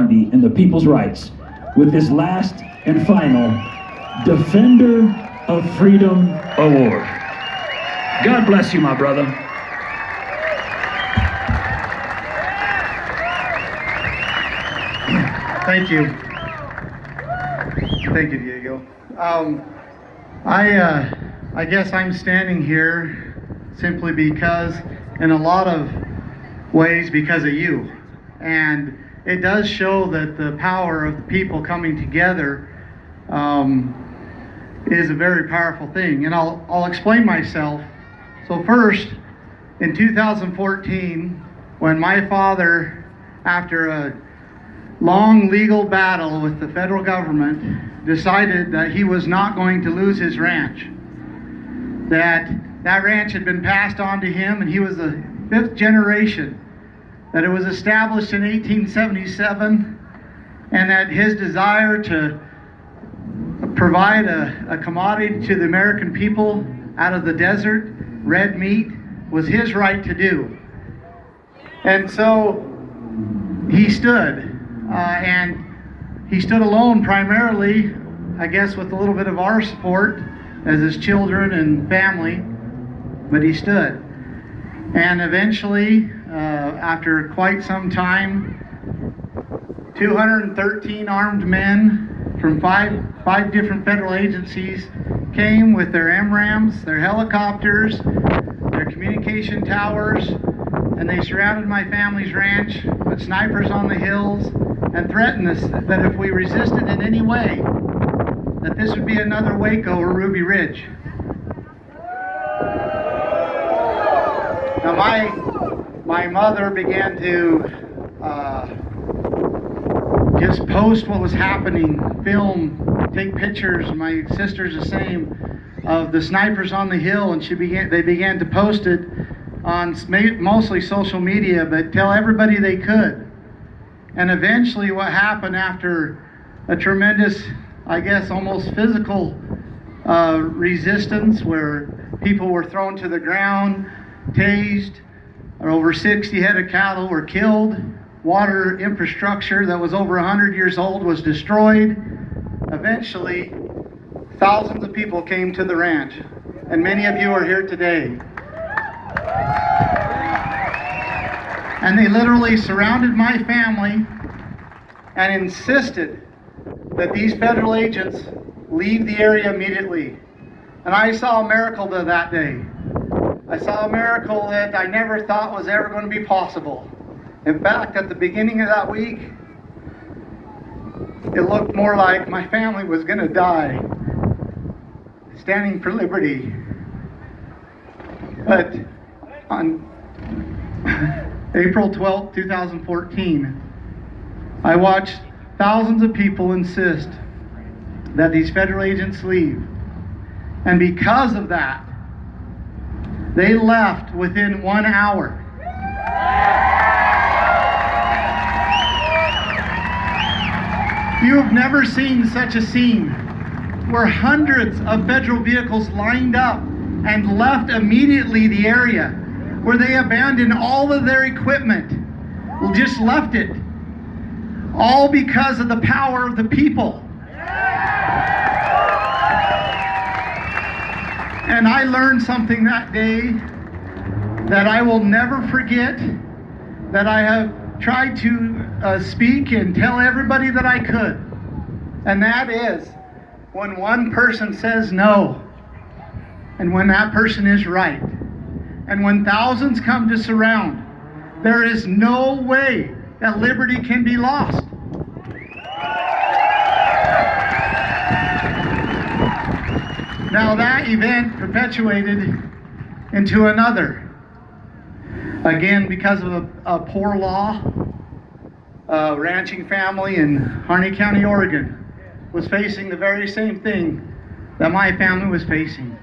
sovereignty and the people's rights with this last and final Defender of Freedom Award. God bless you, my brother. Thank you. Thank you, Diego. I guess I'm standing here simply because, in a lot of ways, because of you. And it does show that the power of the people coming together is a very powerful thing. And I'll explain myself. So first, in 2014, when my father, after a long legal battle with the federal government, decided that he was not going to lose his ranch. That ranch had been passed on to him, and he was the 5th generation. That it was established in 1877, and that his desire to provide a commodity to the American people out of the desert, red meat, was his right to do. And so he stood. And he stood alone primarily, I guess, with a little bit of our support as his children and family, but he stood. And eventually, after quite some time, 213 armed men from five different federal agencies came with their MRAMs, their helicopters, their communication towers, and they surrounded my family's ranch, put snipers on the hills, and threatened us that if we resisted in any way, that this would be another Waco or Ruby Ridge. Now my mother began to just post what was happening, film, take pictures. My sister's the same, of the snipers on the hill, and they began to post it on mostly social media, but tell everybody they could. And eventually what happened, after a tremendous, I guess, almost physical resistance, where people were thrown to the ground, tased, or over 60 head of cattle were killed, water infrastructure that was over 100 years old was destroyed. Eventually, thousands of people came to the ranch, and many of you are here today. And they literally surrounded my family and insisted that these federal agents leave the area immediately. And I saw a miracle that day. I saw a miracle that I never thought was ever going to be possible. In fact, at the beginning of that week, it looked more like my family was going to die, standing for liberty. But on April 12, 2014, I watched thousands of people insist that these federal agents leave. And because of that, they left within 1 hour. You have never seen such a scene where hundreds of federal vehicles lined up and left immediately the area, where they abandoned all of their equipment, just left it, all because of the power of the people. And I learned something that day that I will never forget, that I have tried to speak and tell everybody that I could. And that is, when one person says no, and when that person is right, and when thousands come to surround, there is no way that liberty can be lost. Now that event perpetuated into another. Again, because of a poor law, a ranching family in Harney County, Oregon, was facing the very same thing that my family was facing.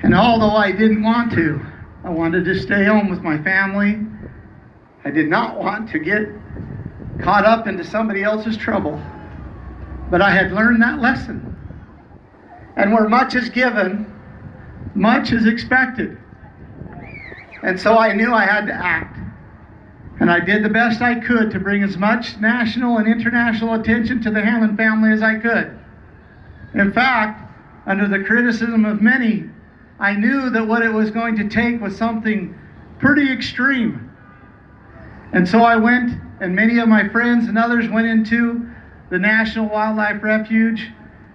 And although I didn't want to, I wanted to stay home with my family. I did not want to get caught up into somebody else's trouble. But I had learned that lesson. And where much is given, much is expected. And so I knew I had to act. And I did the best I could to bring as much national and international attention to the Hammond family as I could. In fact, under the criticism of many, I knew that what it was going to take was something pretty extreme. And so I went, and many of my friends and others went into the National Wildlife Refuge,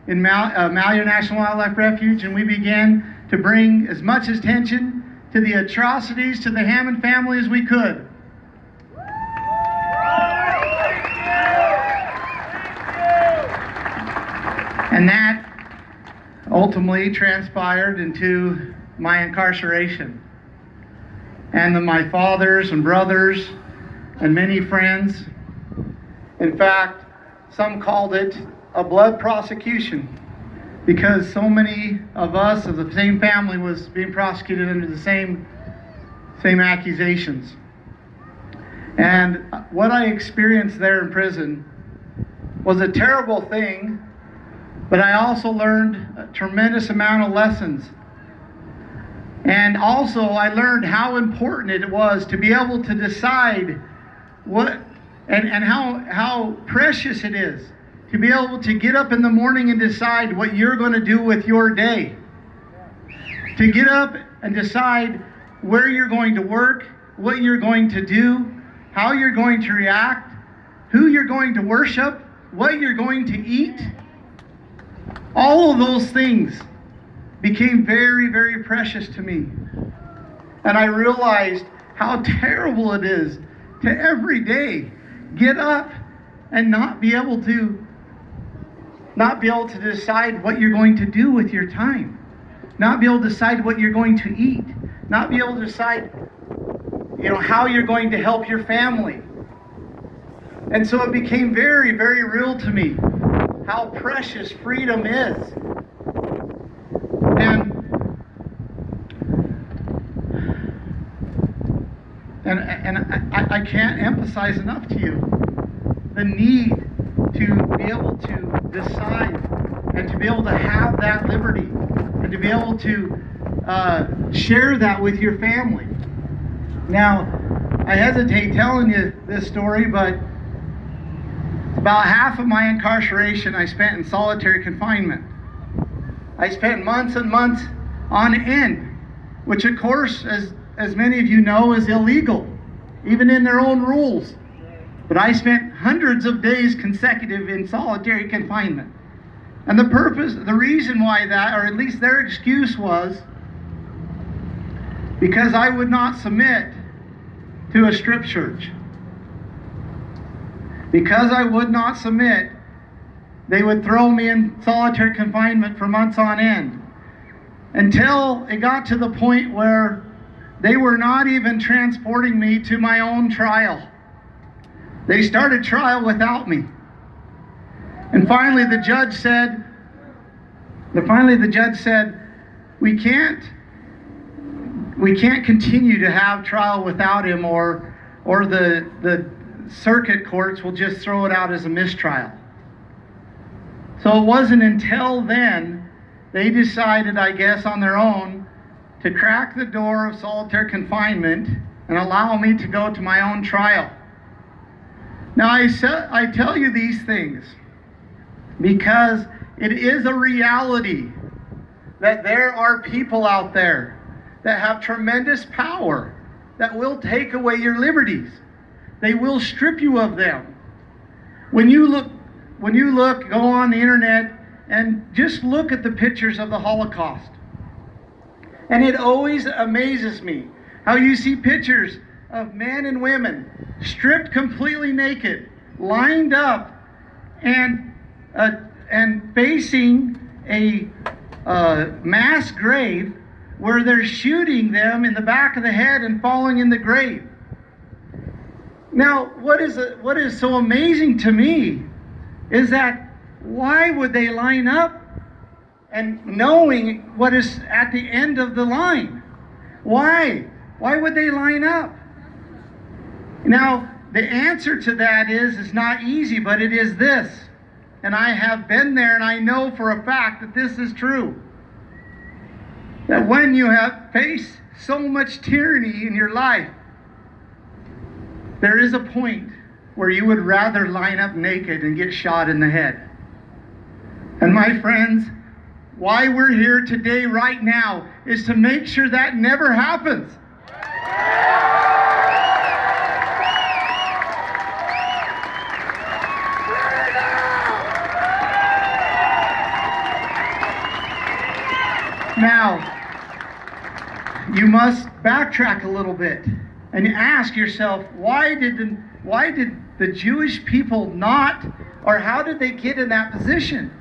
in Malheur National Wildlife Refuge, and we began to bring as much attention to the atrocities to the Hammond family as we could. And that ultimately transpired into my incarceration. And my fathers and brothers and many friends, in fact, some called it a blood prosecution, because so many of us of the same family was being prosecuted under the same accusations. And what I experienced there in prison was a terrible thing, but I also learned a tremendous amount of lessons. And also I learned how important it was to be able to decide what and how precious it is to be able to get up in the morning and decide what you're going to do with your day. To get up and decide where you're going to work, what you're going to do, how you're going to react, who you're going to worship, what you're going to eat. All of those things became very, very precious to me. And I realized how terrible it is to every day get up and not be able to decide what you're going to do with your time, not be able to decide what you're going to eat, not be able to decide, how you're going to help your family. And so it became very, very real to me how precious freedom is. And I can't emphasize enough to you the need to be able to decide and to be able to have that liberty and to be able to share that with your family. Now, I hesitate telling you this story, but about half of my incarceration I spent in solitary confinement. I spent months and months on end, which of course, as many of you know, is illegal, even in their own rules. But I spent hundreds of days consecutive in solitary confinement. And the reason why that, or at least their excuse was, because I would not submit to a strip search. Because I would not submit, they would throw me in solitary confinement for months on end, until it got to the point where they were not even transporting me to my own trial. They started trial without me. And finally the judge said, we can't continue to have trial without him, or the circuit courts will just throw it out as a mistrial. So it wasn't until then they decided, I guess on their own, to crack the door of solitary confinement and allow me to go to my own trial. Now I tell you these things because it is a reality that there are people out there that have tremendous power that will take away your liberties. They will strip you of them. When you look, go on the internet and just look at the pictures of the Holocaust. And it always amazes me how you see pictures of men and women stripped completely naked, lined up, and facing a mass grave where they're shooting them in the back of the head and falling in the grave. Now, what is so amazing to me is that why would they line up and knowing what is at the end of the line? Why? Why would they line up? Now, the answer to that is not easy, but it is this. And I have been there, and I know for a fact that this is true. That when you have faced so much tyranny in your life, there is a point where you would rather line up naked and get shot in the head. And my friends, why we're here today right now is to make sure that never happens. Now, you must backtrack a little bit and ask yourself, why did the Jewish people not, or how did they get in that position?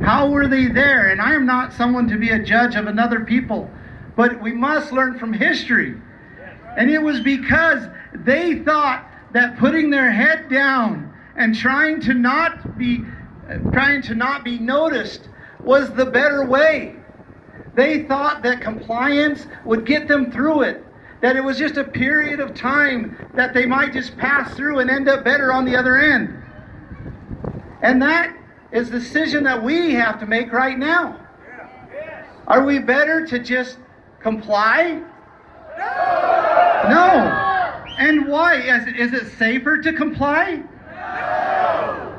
How were they there? And I am not someone to be a judge of another people, but we must learn from history. And it was because they thought that putting their head down and trying to not be noticed was the better way. They thought that compliance would get them through it, that it was just a period of time that they might just pass through and end up better on the other end. And that is the decision that we have to make right now. Are we better to just comply? No. And why? Is it safer to comply?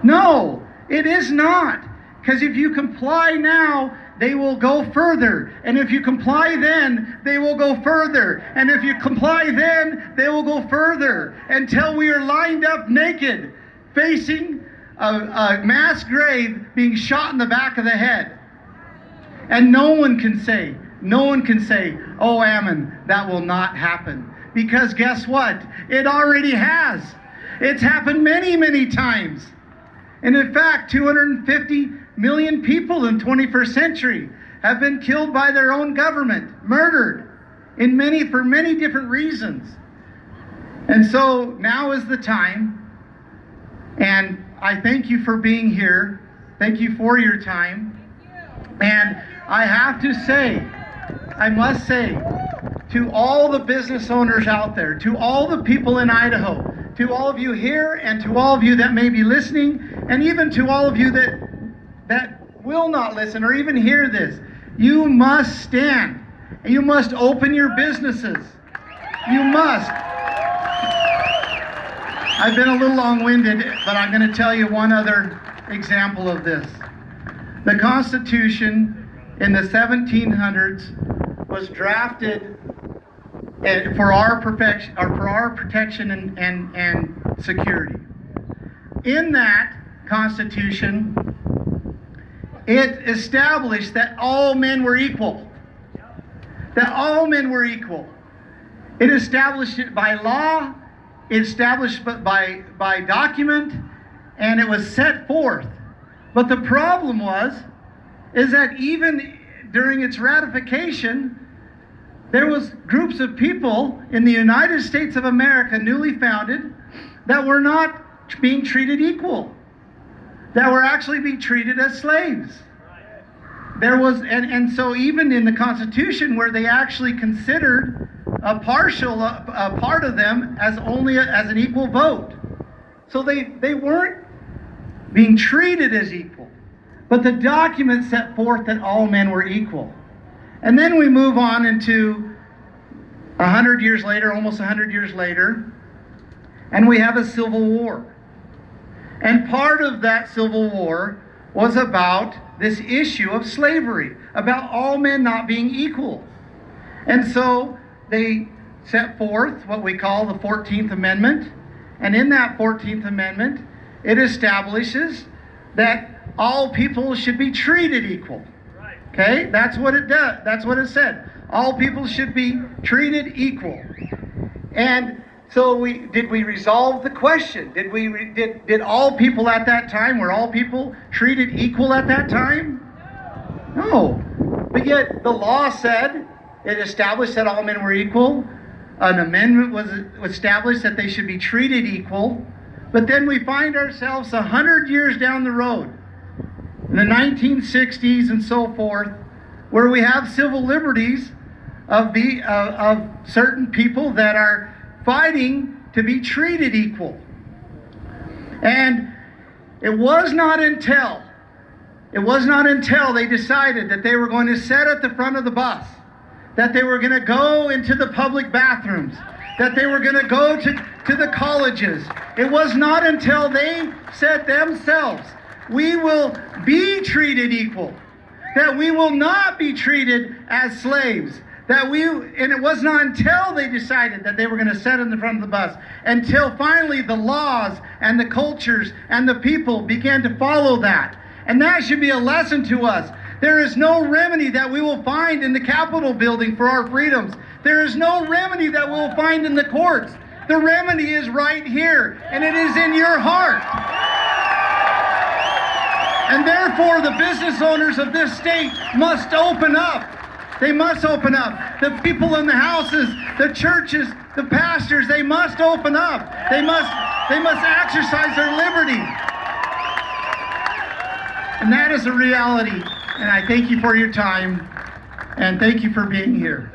No, it is not. Because if you comply now, they will go further. And if you comply then, they will go further. And if you comply then, they will go further until we are lined up naked, facing a mass grave, being shot in the back of the head. And no one can say, oh, Ammon, that will not happen. Because guess what? It already has. It's happened many, many times. And in fact, 250 million people in the 21st century have been killed by their own government, murdered for many different reasons. And so now is the time, and I thank you for being here. Thank you for your time. And I have to say, I must say, to all the business owners out there, to all the people in Idaho, to all of you here, and to all of you that may be listening, and even to all of you that will not listen or even hear this, you must stand. And you must open your businesses. You must. I've been a little long-winded, but I'm going to tell you one other example of this. The Constitution in the 1700s was drafted for our protection and security. In that Constitution, it established that all men were equal. That all men were equal. It established it by law, it established by document, and it was set forth. But the problem is that even during its ratification, there was groups of people in the United States of America, newly founded, that were not being treated equal, that were actually being treated as slaves. There was, and so even in the Constitution, where they actually considered a part of them as an equal vote. So they weren't being treated as equal. But the document set forth that all men were equal. And then we move on into 100 years later, almost 100 years later, and we have a civil war. And part of that civil war was about this issue of slavery, about all men not being equal. And so they set forth what we call the 14th Amendment. And in that 14th Amendment, it establishes that all people should be treated equal. Okay? That's what it does. That's what it said. All people should be treated equal. And so did we resolve the question? Did all people at that time, were all people treated equal at that time? No. But yet the law said, it established that all men were equal. An amendment was established that they should be treated equal. But then we find ourselves 100 years down the road, in the 1960s and so forth, where we have civil liberties of certain people that are fighting to be treated equal. And it was not until they decided that they were going to sit at the front of the bus, that they were going to go into the public bathrooms, that they were going to go to the colleges. It was not until they said themselves, we will be treated equal, that we will not be treated as slaves, and it was not until they decided that they were going to sit in the front of the bus, until finally the laws and the cultures and the people began to follow that. And that should be a lesson to us. There is no remedy that we will find in the Capitol building for our freedoms. There is no remedy that we will find in the courts. The remedy is right here, and it is in your heart. And therefore, the business owners of this state must open up. They must open up. The people in the houses, the churches, the pastors, they must open up. They must exercise their liberty. And that is a reality. And I thank you for your time, and thank you for being here.